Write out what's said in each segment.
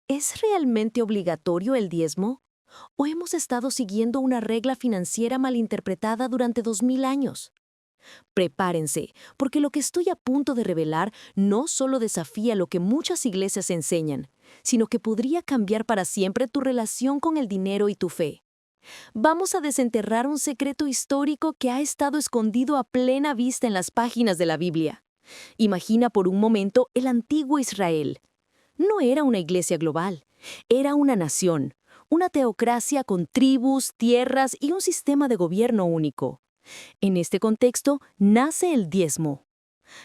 ¿Es realmente obligatorio el diezmo? ¿O hemos estado siguiendo una regla financiera malinterpretada durante 2000 años? Prepárense, porque lo que estoy a punto de revelar no solo desafía lo que muchas iglesias enseñan, sino que podría cambiar para siempre tu relación con el dinero y tu fe. Vamos a desenterrar un secreto histórico que ha estado escondido a plena vista en las páginas de la Biblia. Imagina por un momento el antiguo Israel. No era una iglesia global, era una nación, una teocracia con tribus, tierras y un sistema de gobierno único. En este contexto nace el diezmo.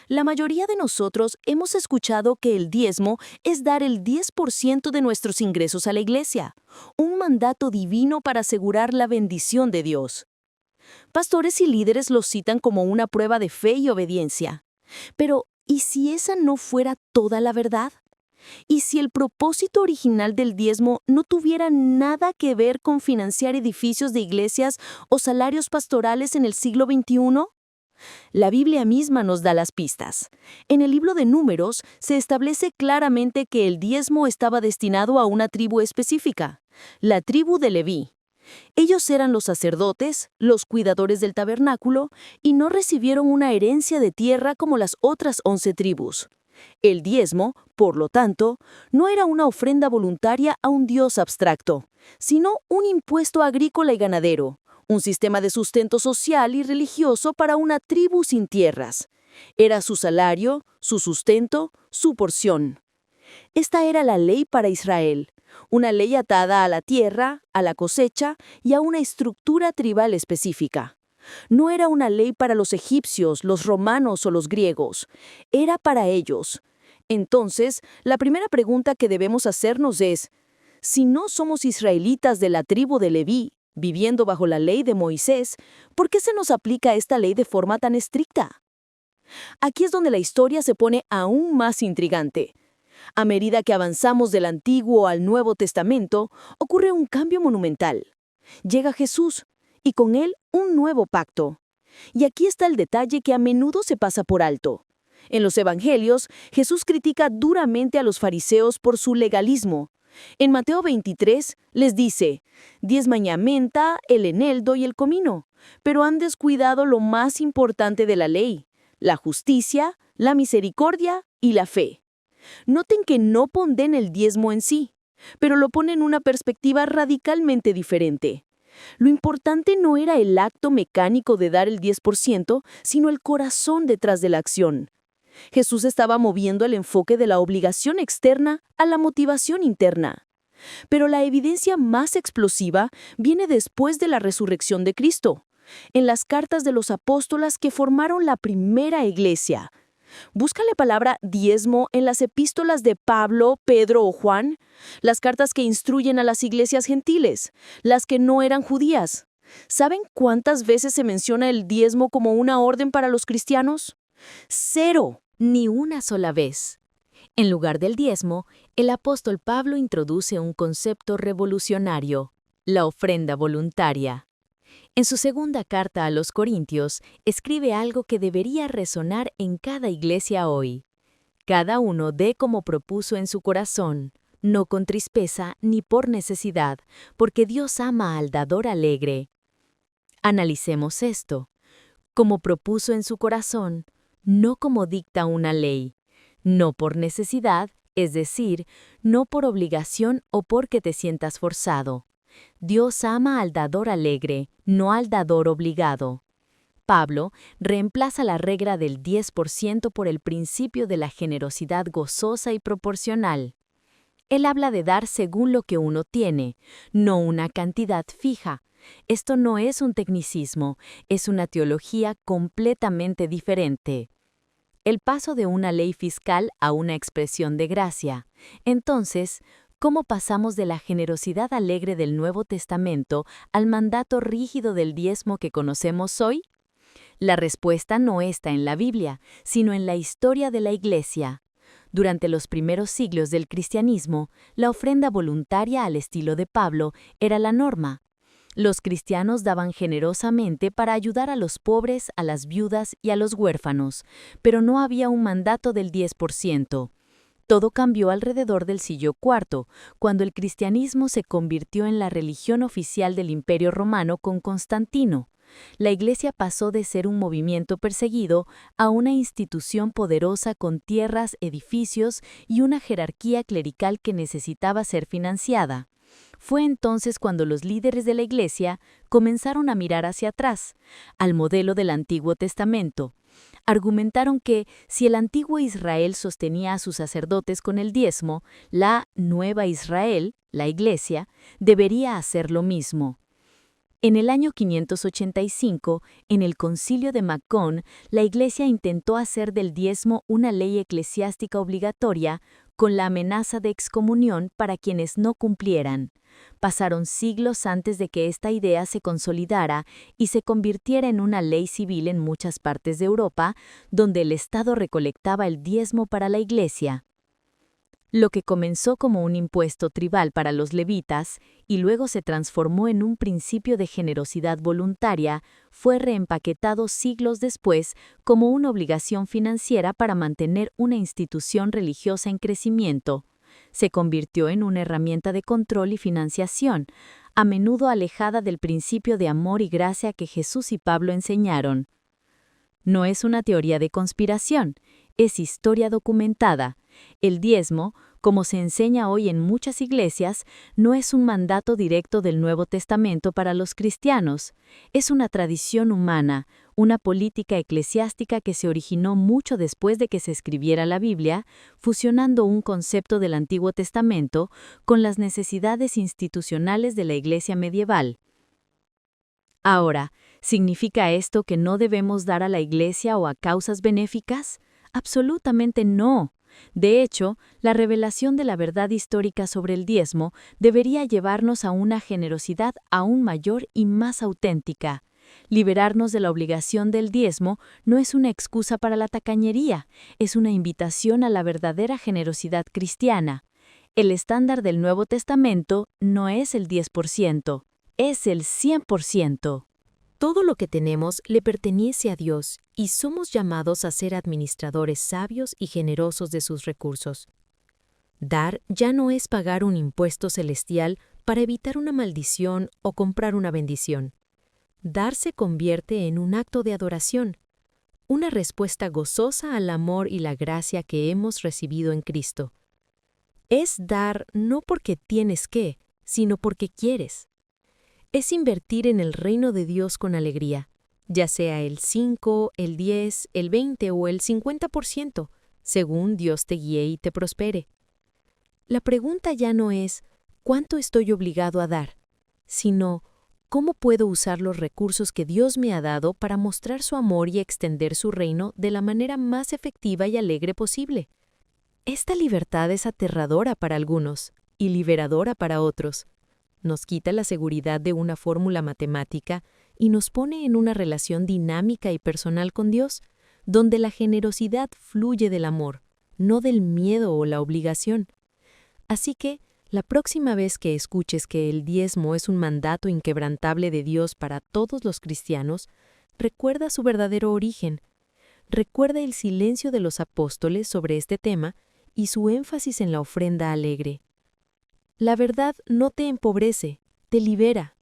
La mayoría de nosotros hemos escuchado que el diezmo es dar el 10% de nuestros ingresos a la iglesia, un mandato divino para asegurar la bendición de Dios. Pastores y líderes lo citan como una prueba de fe y obediencia. Pero, ¿y si esa no fuera toda la verdad? ¿Y si el propósito original del diezmo no tuviera nada que ver con financiar edificios de iglesias o salarios pastorales en el siglo XXI? La Biblia misma nos da las pistas. En el libro de Números se establece claramente que el diezmo estaba destinado a una tribu específica, la tribu de Leví. Ellos eran los sacerdotes, los cuidadores del tabernáculo, y no recibieron una herencia de tierra como las otras 11 tribus. El diezmo, por lo tanto, no era una ofrenda voluntaria a un dios abstracto, sino un impuesto agrícola y ganadero, un sistema de sustento social y religioso para una tribu sin tierras. Era su salario, su sustento, su porción. Esta era la ley para Israel, una ley atada a la tierra, a la cosecha y a una estructura tribal específica. No era una ley para los egipcios, los romanos o los griegos. Era para ellos. Entonces, la primera pregunta que debemos hacernos es, si no somos israelitas de la tribu de Leví, viviendo bajo la ley de Moisés, ¿por qué se nos aplica esta ley de forma tan estricta? Aquí es donde la historia se pone aún más intrigante. A medida que avanzamos del Antiguo al Nuevo Testamento, ocurre un cambio monumental. Llega Jesús, y con él un nuevo pacto. Y aquí está el detalle que a menudo se pasa por alto. En los Evangelios, Jesús critica duramente a los fariseos por su legalismo. En Mateo 23 les dice, diezman la menta, el eneldo y el comino, pero han descuidado lo más importante de la ley, la justicia, la misericordia y la fe. Noten que no ponen el diezmo en sí, pero lo ponen en una perspectiva radicalmente diferente. Lo importante no era el acto mecánico de dar el 10%, sino el corazón detrás de la acción. Jesús estaba moviendo el enfoque de la obligación externa a la motivación interna. Pero la evidencia más explosiva viene después de la resurrección de Cristo, en las cartas de los apóstoles que formaron la primera iglesia. Busca la palabra diezmo en las epístolas de Pablo, Pedro o Juan, las cartas que instruyen a las iglesias gentiles, las que no eran judías. ¿Saben cuántas veces se menciona el diezmo como una orden para los cristianos? 0, ni una sola vez. En lugar del diezmo, el apóstol Pablo introduce un concepto revolucionario, la ofrenda voluntaria. En su segunda carta a los Corintios, escribe algo que debería resonar en cada iglesia hoy. Cada uno dé como propuso en su corazón, no con tristeza ni por necesidad, porque Dios ama al dador alegre. Analicemos esto. Como propuso en su corazón, no como dicta una ley, no por necesidad, es decir, no por obligación o porque te sientas forzado. Dios ama al dador alegre, no al dador obligado. Pablo reemplaza la regla del 10% por el principio de la generosidad gozosa y proporcional. Él habla de dar según lo que uno tiene, no una cantidad fija. Esto no es un tecnicismo, es una teología completamente diferente. El paso de una ley fiscal a una expresión de gracia. Entonces, ¿cómo pasamos de la generosidad alegre del Nuevo Testamento al mandato rígido del diezmo que conocemos hoy? La respuesta no está en la Biblia, sino en la historia de la Iglesia. Durante los primeros siglos del cristianismo, la ofrenda voluntaria al estilo de Pablo era la norma. Los cristianos daban generosamente para ayudar a los pobres, a las viudas y a los huérfanos, pero no había un mandato del 10%. Todo cambió alrededor del siglo IV, cuando el cristianismo se convirtió en la religión oficial del Imperio Romano con Constantino. La Iglesia pasó de ser un movimiento perseguido a una institución poderosa con tierras, edificios y una jerarquía clerical que necesitaba ser financiada. Fue entonces cuando los líderes de la Iglesia comenzaron a mirar hacia atrás, al modelo del Antiguo Testamento. Argumentaron que si el antiguo Israel sostenía a sus sacerdotes con el diezmo, la nueva Israel, la Iglesia, debería hacer lo mismo. En el año 585, en el Concilio de Macón, la Iglesia intentó hacer del diezmo una ley eclesiástica obligatoria con la amenaza de excomunión para quienes no cumplieran. Pasaron siglos antes de que esta idea se consolidara y se convirtiera en una ley civil en muchas partes de Europa, donde el Estado recolectaba el diezmo para la Iglesia. Lo que comenzó como un impuesto tribal para los levitas y luego se transformó en un principio de generosidad voluntaria, fue reempaquetado siglos después como una obligación financiera para mantener una institución religiosa en crecimiento. Se convirtió en una herramienta de control y financiación, a menudo alejada del principio de amor y gracia que Jesús y Pablo enseñaron. No es una teoría de conspiración, es historia documentada. El diezmo, como se enseña hoy en muchas iglesias, no es un mandato directo del Nuevo Testamento para los cristianos. Es una tradición humana, una política eclesiástica que se originó mucho después de que se escribiera la Biblia, fusionando un concepto del Antiguo Testamento con las necesidades institucionales de la Iglesia medieval. Ahora, ¿significa esto que no debemos dar a la Iglesia o a causas benéficas? Absolutamente no. De hecho, la revelación de la verdad histórica sobre el diezmo debería llevarnos a una generosidad aún mayor y más auténtica. Liberarnos de la obligación del diezmo no es una excusa para la tacañería, es una invitación a la verdadera generosidad cristiana. El estándar del Nuevo Testamento no es el 10%, es el 100%. Todo lo que tenemos le pertenece a Dios y somos llamados a ser administradores sabios y generosos de sus recursos. Dar ya no es pagar un impuesto celestial para evitar una maldición o comprar una bendición. Dar se convierte en un acto de adoración, una respuesta gozosa al amor y la gracia que hemos recibido en Cristo. Es dar no porque tienes que, sino porque quieres. Es invertir en el reino de Dios con alegría, ya sea el 5, el 10, el 20 o el 50%, según Dios te guíe y te prospere. La pregunta ya no es ¿cuánto estoy obligado a dar?, sino ¿cómo puedo usar los recursos que Dios me ha dado para mostrar su amor y extender su reino de la manera más efectiva y alegre posible? Esta libertad es aterradora para algunos y liberadora para otros. Nos quita la seguridad de una fórmula matemática y nos pone en una relación dinámica y personal con Dios, donde la generosidad fluye del amor, no del miedo o la obligación. Así que, la próxima vez que escuches que el diezmo es un mandato inquebrantable de Dios para todos los cristianos, recuerda su verdadero origen. Recuerda el silencio de los apóstoles sobre este tema y su énfasis en la ofrenda alegre. La verdad no te empobrece, te libera.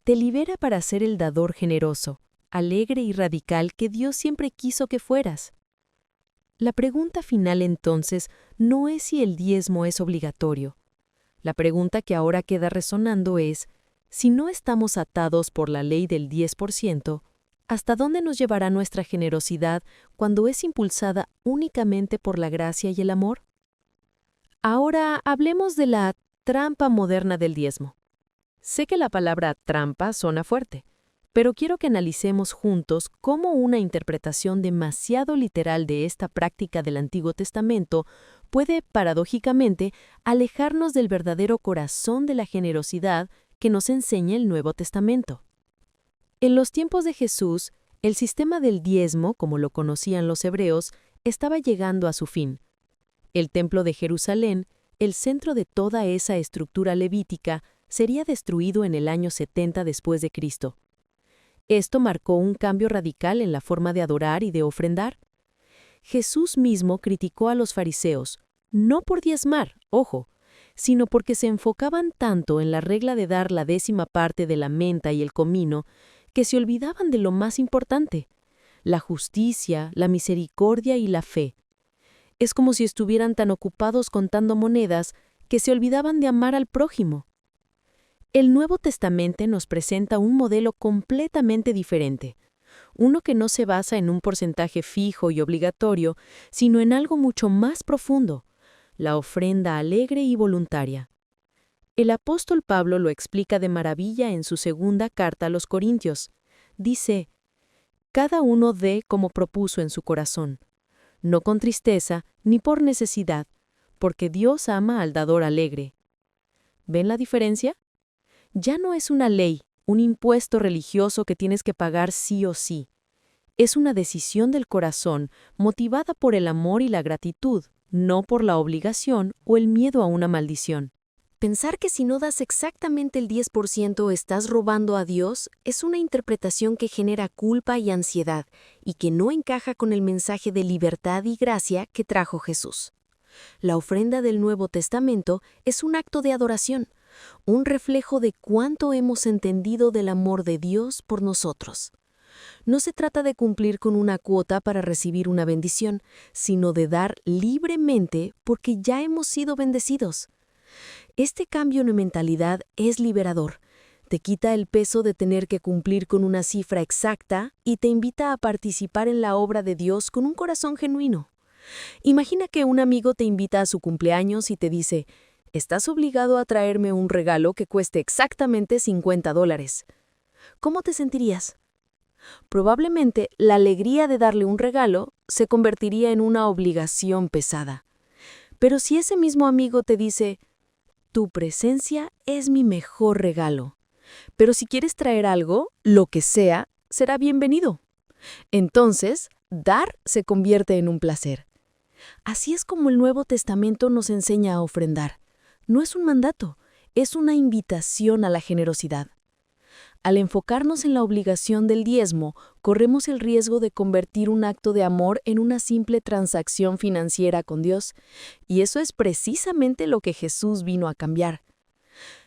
Te libera para ser el dador generoso, alegre y radical que Dios siempre quiso que fueras. La pregunta final entonces no es si el diezmo es obligatorio. La pregunta que ahora queda resonando es, si no estamos atados por la ley del 10%, ¿hasta dónde nos llevará nuestra generosidad cuando es impulsada únicamente por la gracia y el amor? Ahora hablemos de la trampa moderna del diezmo. Sé que la palabra trampa suena fuerte, pero quiero que analicemos juntos cómo una interpretación demasiado literal de esta práctica del Antiguo Testamento puede, paradójicamente, alejarnos del verdadero corazón de la generosidad que nos enseña el Nuevo Testamento. En los tiempos de Jesús, el sistema del diezmo, como lo conocían los hebreos, estaba llegando a su fin. El Templo de Jerusalén, el centro de toda esa estructura levítica, sería destruido en el año 70 después de Cristo. Esto marcó un cambio radical en la forma de adorar y de ofrendar. Jesús mismo criticó a los fariseos, No por diezmar, ojo, sino porque se enfocaban tanto en la regla de dar la 10ª parte de la menta y el comino, que se olvidaban de lo más importante: la justicia, la misericordia y la fe. Es como si estuvieran tan ocupados contando monedas que se olvidaban de amar al prójimo. El Nuevo Testamento nos presenta un modelo completamente diferente, uno que no se basa en un porcentaje fijo y obligatorio, sino en algo mucho más profundo: la ofrenda alegre y voluntaria. El apóstol Pablo lo explica de maravilla en su 2ª carta a los Corintios. Dice: «Cada uno dé como propuso en su corazón, no con tristeza ni por necesidad, porque Dios ama al dador alegre». ¿Ven la diferencia? Ya no es una ley, un impuesto religioso que tienes que pagar sí o sí. Es una decisión del corazón motivada por el amor y la gratitud, no por la obligación o el miedo a una maldición. Pensar que si no das exactamente el 10% estás robando a Dios es una interpretación que genera culpa y ansiedad y que no encaja con el mensaje de libertad y gracia que trajo Jesús. La ofrenda del Nuevo Testamento es un acto de adoración, un reflejo de cuánto hemos entendido del amor de Dios por nosotros. No se trata de cumplir con una cuota para recibir una bendición, sino de dar libremente porque ya hemos sido bendecidos. Este cambio de mentalidad es liberador. Te quita el peso de tener que cumplir con una cifra exacta y te invita a participar en la obra de Dios con un corazón genuino. Imagina que un amigo te invita a su cumpleaños y te dice: «Estás obligado a traerme un regalo que cueste exactamente $50». ¿Cómo te sentirías? Probablemente la alegría de darle un regalo se convertiría en una obligación pesada. Pero si ese mismo amigo te dice: «Tu presencia es mi mejor regalo, pero si quieres traer algo, lo que sea, será bienvenido». Entonces, dar se convierte en un placer. Así es como el Nuevo Testamento nos enseña a ofrendar. No es un mandato, es una invitación a la generosidad. Al enfocarnos en la obligación del diezmo, corremos el riesgo de convertir un acto de amor en una simple transacción financiera con Dios, y eso es precisamente lo que Jesús vino a cambiar.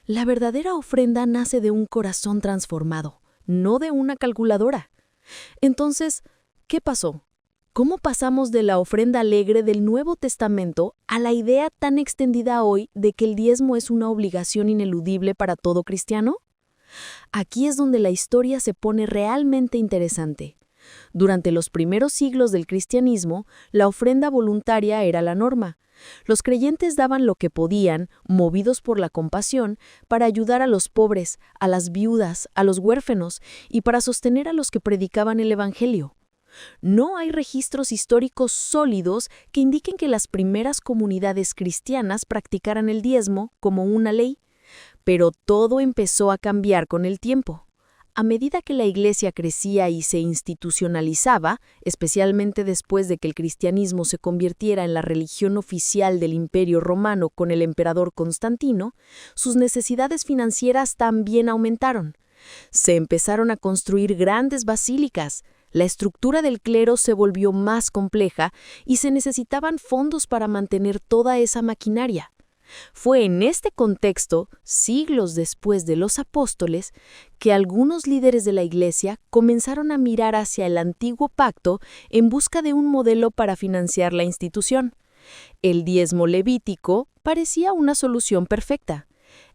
La verdadera ofrenda nace de un corazón transformado, no de una calculadora. Entonces, ¿qué pasó? ¿Cómo pasamos de la ofrenda alegre del Nuevo Testamento a la idea tan extendida hoy de que el diezmo es una obligación ineludible para todo cristiano? Aquí es donde la historia se pone realmente interesante. Durante los primeros siglos del cristianismo, la ofrenda voluntaria era la norma. Los creyentes daban lo que podían, movidos por la compasión, para ayudar a los pobres, a las viudas, a los huérfanos y para sostener a los que predicaban el Evangelio. No hay registros históricos sólidos que indiquen que las primeras comunidades cristianas practicaran el diezmo como una ley, pero todo empezó a cambiar con el tiempo. A medida que la Iglesia crecía y se institucionalizaba, especialmente después de que el cristianismo se convirtiera en la religión oficial del Imperio Romano con el emperador Constantino, sus necesidades financieras también aumentaron. Se empezaron a construir grandes basílicas, la estructura del clero se volvió más compleja y se necesitaban fondos para mantener toda esa maquinaria. Fue en este contexto, siglos después de los apóstoles, que algunos líderes de la Iglesia comenzaron a mirar hacia el antiguo pacto en busca de un modelo para financiar la institución. El diezmo levítico parecía una solución perfecta.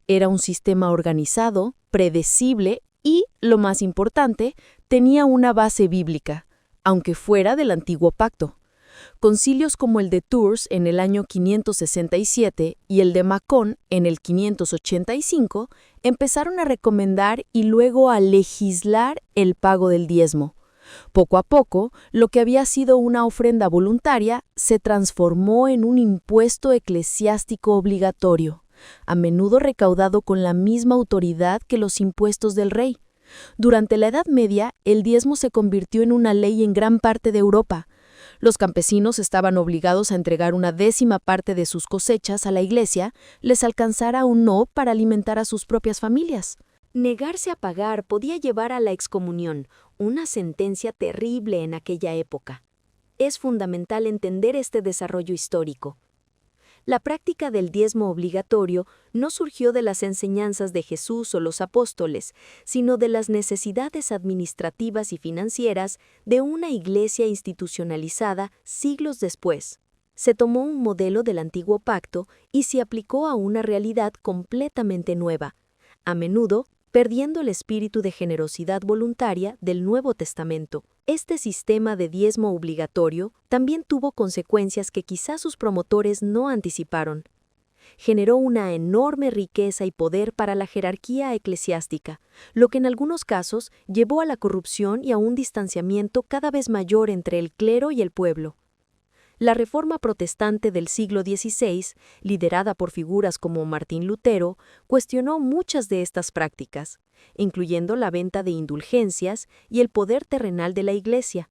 Era un sistema organizado, predecible y, lo más importante, tenía una base bíblica, aunque fuera del antiguo pacto. Concilios como el de Tours en el año 567 y el de Macón en el 585 empezaron a recomendar y luego a legislar el pago del diezmo. Poco a poco, lo que había sido una ofrenda voluntaria se transformó en un impuesto eclesiástico obligatorio, a menudo recaudado con la misma autoridad que los impuestos del rey. Durante la Edad Media, el diezmo se convirtió en una ley en gran parte de Europa. Los campesinos estaban obligados a entregar una 10ª parte de sus cosechas a la Iglesia, les alcanzara o no para alimentar a sus propias familias. Negarse a pagar podía llevar a la excomunión, una sentencia terrible en aquella época. Es fundamental entender este desarrollo histórico. La práctica del diezmo obligatorio no surgió de las enseñanzas de Jesús o los apóstoles, sino de las necesidades administrativas y financieras de una iglesia institucionalizada siglos después. Se tomó un modelo del antiguo pacto y se aplicó a una realidad completamente nueva, a menudo perdiendo el espíritu de generosidad voluntaria del Nuevo Testamento. Este sistema de diezmo obligatorio también tuvo consecuencias que quizás sus promotores no anticiparon. Generó una enorme riqueza y poder para la jerarquía eclesiástica, lo que en algunos casos llevó a la corrupción y a un distanciamiento cada vez mayor entre el clero y el pueblo. La Reforma Protestante del siglo XVI, liderada por figuras como Martín Lutero, cuestionó muchas de estas prácticas, incluyendo la venta de indulgencias y el poder terrenal de la Iglesia.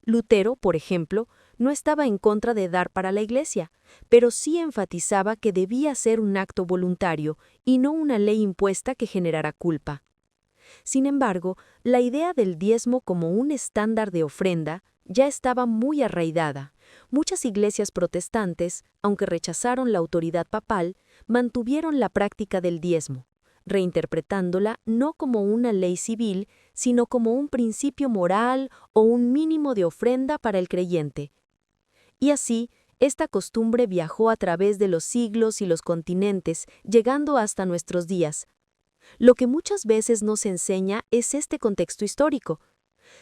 Lutero, por ejemplo, no estaba en contra de dar para la Iglesia, pero sí enfatizaba que debía ser un acto voluntario y no una ley impuesta que generara culpa. Sin embargo, la idea del diezmo como un estándar de ofrenda ya estaba muy arraigada. Muchas iglesias protestantes, aunque rechazaron la autoridad papal, mantuvieron la práctica del diezmo, reinterpretándola no como una ley civil, sino como un principio moral o un mínimo de ofrenda para el creyente. Y así, esta costumbre viajó a través de los siglos y los continentes, llegando hasta nuestros días. Lo que muchas veces nos enseña es este contexto histórico.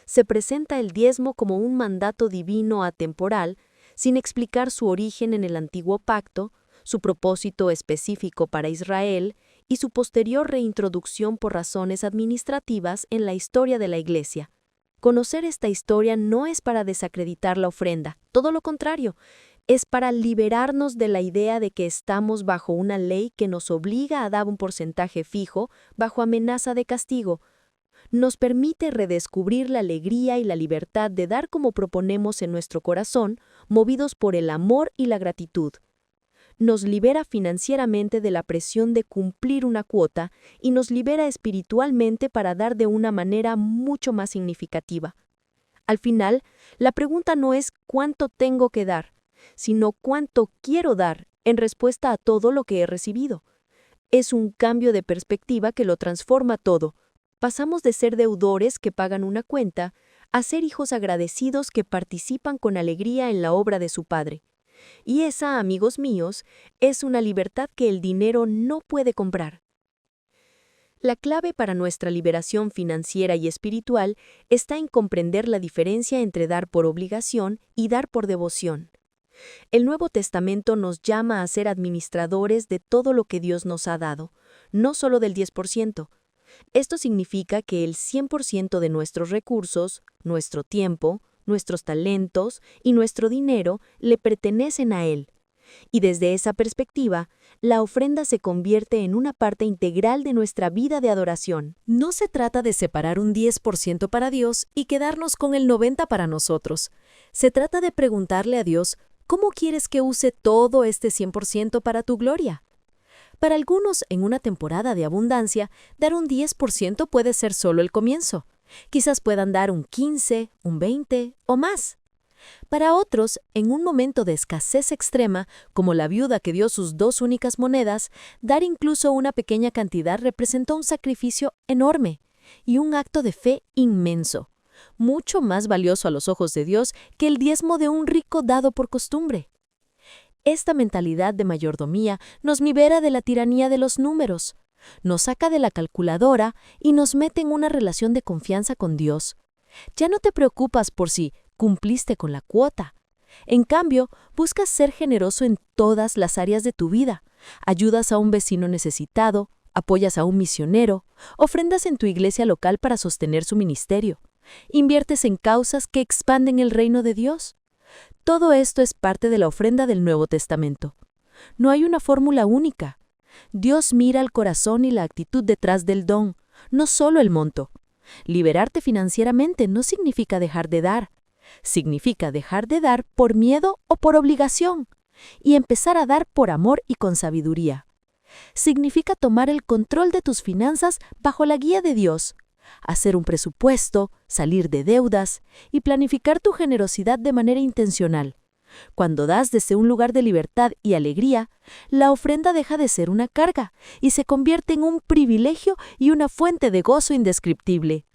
Se presenta el diezmo como un mandato divino atemporal, sin explicar su origen en el antiguo pacto, su propósito específico para Israel y su posterior reintroducción por razones administrativas en la historia de la Iglesia. Conocer esta historia no es para desacreditar la ofrenda, todo lo contrario, es para liberarnos de la idea de que estamos bajo una ley que nos obliga a dar un porcentaje fijo bajo amenaza de castigo. Nos permite redescubrir la alegría y la libertad de dar como proponemos en nuestro corazón, movidos por el amor y la gratitud. Nos libera financieramente de la presión de cumplir una cuota y nos libera espiritualmente para dar de una manera mucho más significativa. Al final, la pregunta no es ¿cuánto tengo que dar?, sino ¿cuánto quiero dar en respuesta a todo lo que he recibido? Es un cambio de perspectiva que lo transforma todo. Pasamos de ser deudores que pagan una cuenta a ser hijos agradecidos que participan con alegría en la obra de su Padre. Y esa, amigos míos, es una libertad que el dinero no puede comprar. La clave para nuestra liberación financiera y espiritual está en comprender la diferencia entre dar por obligación y dar por devoción. El Nuevo Testamento nos llama a ser administradores de todo lo que Dios nos ha dado, no solo del 10%. Esto significa que el 100% de nuestros recursos, nuestro tiempo, nuestros talentos y nuestro dinero le pertenecen a Él. Y desde esa perspectiva, la ofrenda se convierte en una parte integral de nuestra vida de adoración. No se trata de separar un 10% para Dios y quedarnos con el 90% para nosotros. Se trata de preguntarle a Dios, ¿cómo quieres que use todo este 100% para tu gloria? Para algunos, en una temporada de abundancia, dar un 10% puede ser solo el comienzo. Quizás puedan dar un 15%, un 20% o más. Para otros, en un momento de escasez extrema, como la viuda que dio sus 2 únicas monedas, dar incluso una pequeña cantidad representó un sacrificio enorme y un acto de fe inmenso, mucho más valioso a los ojos de Dios que el diezmo de un rico dado por costumbre. Esta mentalidad de mayordomía nos libera de la tiranía de los números, nos saca de la calculadora y nos mete en una relación de confianza con Dios. Ya no te preocupas por si cumpliste con la cuota. En cambio, buscas ser generoso en todas las áreas de tu vida. Ayudas a un vecino necesitado, apoyas a un misionero, ofrendas en tu iglesia local para sostener su ministerio, inviertes en causas que expanden el reino de Dios. Todo esto es parte de la ofrenda del Nuevo Testamento. No hay una fórmula única. Dios mira el corazón y la actitud detrás del don, no solo el monto. Liberarte financieramente no significa dejar de dar. Significa dejar de dar por miedo o por obligación y empezar a dar por amor y con sabiduría. Significa tomar el control de tus finanzas bajo la guía de Dios, hacer un presupuesto, salir de deudas y planificar tu generosidad de manera intencional, Cuando das desde un lugar de libertad y alegría, la ofrenda deja de ser una carga y se convierte en un privilegio y una fuente de gozo indescriptible.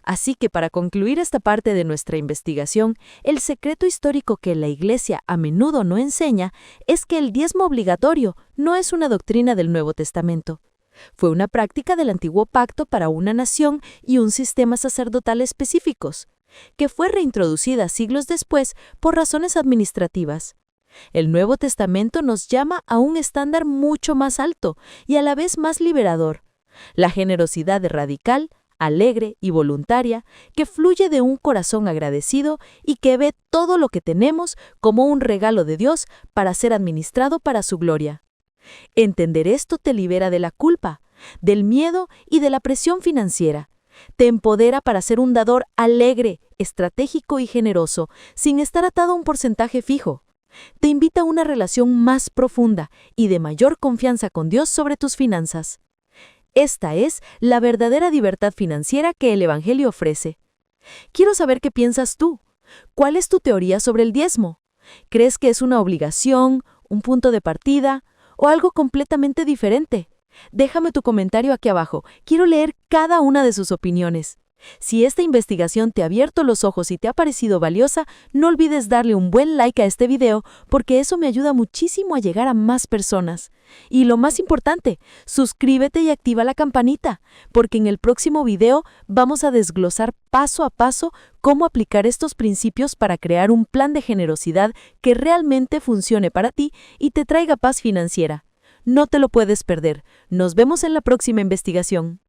Así que para concluir esta parte de nuestra investigación, el secreto histórico que la Iglesia a menudo no enseña es que el diezmo obligatorio no es una doctrina del Nuevo Testamento. Fue una práctica del Antiguo Pacto para una nación y un sistema sacerdotal específicos, que fue reintroducida siglos después por razones administrativas. El Nuevo Testamento nos llama a un estándar mucho más alto y a la vez más liberador: la generosidad radical, alegre y voluntaria, que fluye de un corazón agradecido y que ve todo lo que tenemos como un regalo de Dios para ser administrado para su gloria. Entender esto te libera de la culpa, del miedo y de la presión financiera. Te empodera para ser un dador alegre, estratégico y generoso, sin estar atado a un porcentaje fijo. Te invita a una relación más profunda y de mayor confianza con Dios sobre tus finanzas. Esta es la verdadera libertad financiera que el Evangelio ofrece. Quiero saber qué piensas tú. ¿Cuál es tu teoría sobre el diezmo? ¿Crees que es una obligación, un punto de partida o algo completamente diferente? Déjame tu comentario aquí abajo. Quiero leer cada una de sus opiniones. Si esta investigación te ha abierto los ojos y te ha parecido valiosa, no olvides darle un buen like a este video porque eso me ayuda muchísimo a llegar a más personas. Y lo más importante, suscríbete y activa la campanita, porque en el próximo video vamos a desglosar paso a paso cómo aplicar estos principios para crear un plan de generosidad que realmente funcione para ti y te traiga paz financiera. No te lo puedes perder. Nos vemos en la próxima investigación.